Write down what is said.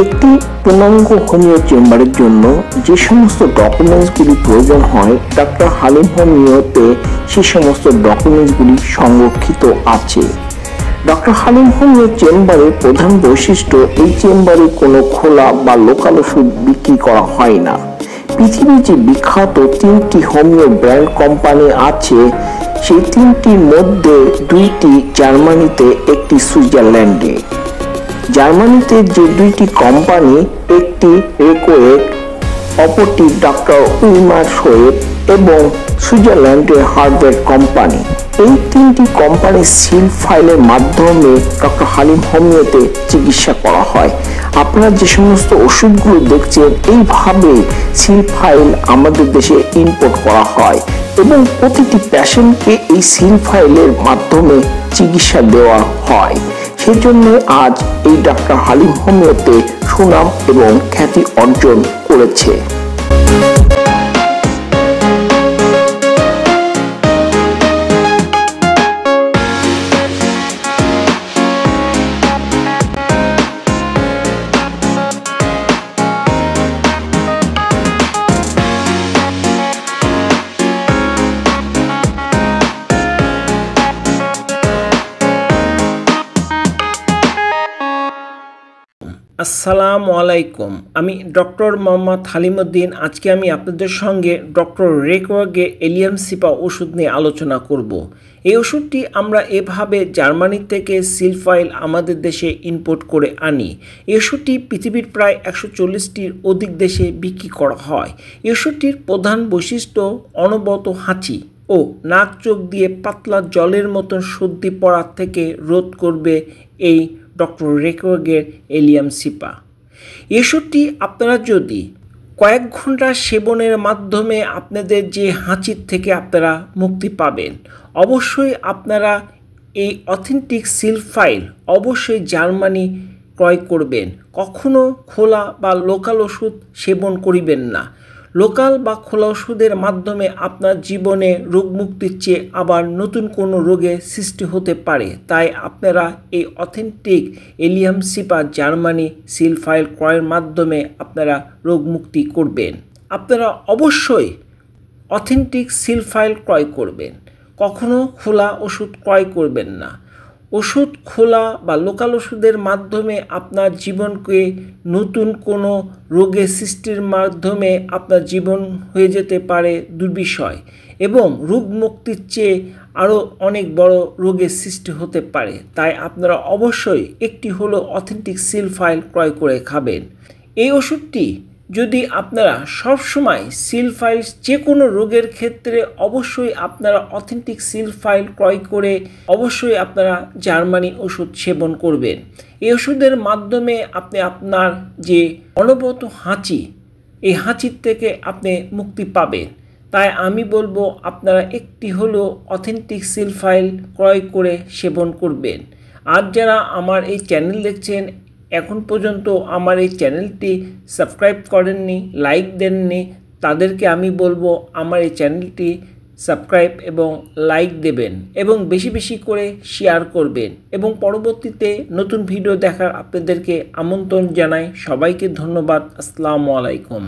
একটি পূর্ণাঙ্গ হোমিও চেম্বারের জন্য যে সমস্ত ডকুমেন্টসগুলি প্রয়োজন হয় ডক্টর হালিম হোমিওতে সেই সমস্ত ডকুমেন্টসগুলি সংরক্ষিত আছে। ডক্টর হালিম হোমিও চেম্বারের প্রধান বৈশিষ্ট্য, এই চেম্বারে কোনো খোলা বা লোকাল ওষুধ বিক্রি করা হয় না। পৃথিবীর যে বিখ্যাত 3টি হোমিও ব্র্যান্ড কোম্পানি আছে, সেই 3টির মধ্যে 2টি জার্মানিতে, একটি সুইজারল্যান্ডে। জার্মানিতে যে 2টি কোম্পানি, একটি রেকোয়েট, অপরটি ডক্টর উইমার শোয়েব এবং সুইজারল্যান্ডের হার্ভার্ড কোম্পানি। এই 3টি কোম্পানির সিল ফাইলের মাধ্যমে ডক্টর হালিম হোমিওতে চিকিৎসা করা হয়। আপনারা যে সমস্ত ওষুধগুলো দেখছেন, এইভাবে সিল ফাইল আমাদের দেশে ইম্পোর্ট করা হয় এবং প্রতিটি পেশেন্টকে এই সিল ফাইলের মাধ্যমে চিকিৎসা দেওয়া হয়। সেই জন্য আজ এই ডক্টর হালিম হোমিওতে সুনাম এবং খ্যাতি অর্জন করেছে। আসসালামু আলাইকুম। আমি ডক্টর মোহাম্মদ হালিমউদ্দিন। আজকে আমি আপনাদের সঙ্গে ডক্টর রেকোয়ার্গে এলিয়াম সিপা ওষুধ নিয়ে আলোচনা করব। এই ওষুধটি আমরা এভাবে জার্মানি থেকে সিল ফাইল আমাদের দেশে ইম্পোর্ট করে আনি। এই ওষুধটি পৃথিবীর প্রায় 140টির অধিক দেশে বিক্রি করা হয়। এই ওষুধটির প্রধান বৈশিষ্ট্য অনবরত হাঁচি ও নাক চোখ দিয়ে পাতলা জলের মতন সর্দি পড়ার থেকে রোধ করবে এই ডক্টর রেকোয়ার্গের এলিয়াম সিপা। এই ওষুধটি আপনারা যদি কয়েক ঘন্টা সেবনের মাধ্যমে আপনাদের যে হাঁচির থেকে আপনারা মুক্তি পাবেন। অবশ্যই আপনারা এই অথেন্টিক সিল ফাইল অবশ্যই জার্মানি ক্রয় করবেন। কখনো খোলা বা লোকাল ওষুধ সেবন করিবেন না। লোকাল বা খোলা ওষুধের মাধ্যমে আপনার জীবনে রোগ মুক্তির চেয়ে আবার নতুন কোনো রোগের সৃষ্টি হতে পারে। তাই আপনারা এই authentic allium cepa Germany seal file ক্রয়ের মাধ্যমে আপনারা রোগ মুক্তি করবেন। আপনারা অবশ্যই অথেন্টিক সিল ফাইল ক্রয় করবেন। কখনো খোলা ওষুধ ক্রয় করবেন না। ওষুধ খোলা বা লোকাল ওষুধের মাধ্যমে আপনার জীবনকে নতুন কোনো রোগের সৃষ্টির মাধ্যমে আপনার জীবন হয়ে যেতে পারে দুর্বিষয় এবং রোগ মুক্তির চেয়ে আরও অনেক বড় রোগের সৃষ্টি হতে পারে। তাই আপনারা অবশ্যই একটি হলো অথেন্টিক সিল ফাইল ক্রয় করে খাবেন। এই ওষুধটি যদি আপনারা সব সময় সিল ফাইল যে কোনো রোগের ক্ষেত্রে অবশ্যই আপনারা অথেন্টিক সিল ফাইল ক্রয় করে অবশ্যই আপনারা জার্মানি ওষুধ সেবন করবেন। এই ওষুধের মাধ্যমে আপনি আপনার যে অনবরত হাঁচি, এই হাঁচির থেকে আপনি মুক্তি পাবেন। তাই আমি বলবো আপনারা একটি হলো অথেন্টিক সিল ফাইল ক্রয় করে সেবন করবেন। আর যারা আমার এই চ্যানেল দেখছেন, এখন পর্যন্ত আমার এই চ্যানেলটি সাবস্ক্রাইব করেননি, লাইক দেননি, তাদেরকে আমি বলবো আমার এই চ্যানেলটি সাবস্ক্রাইব এবং লাইক দেবেন এবং বেশি বেশি করে শেয়ার করবেন এবং পরবর্তীতে নতুন ভিডিও দেখার আপনাদেরকে আমন্ত্রণ জানাই। সবাইকে ধন্যবাদ। আসসালামু আলাইকুম।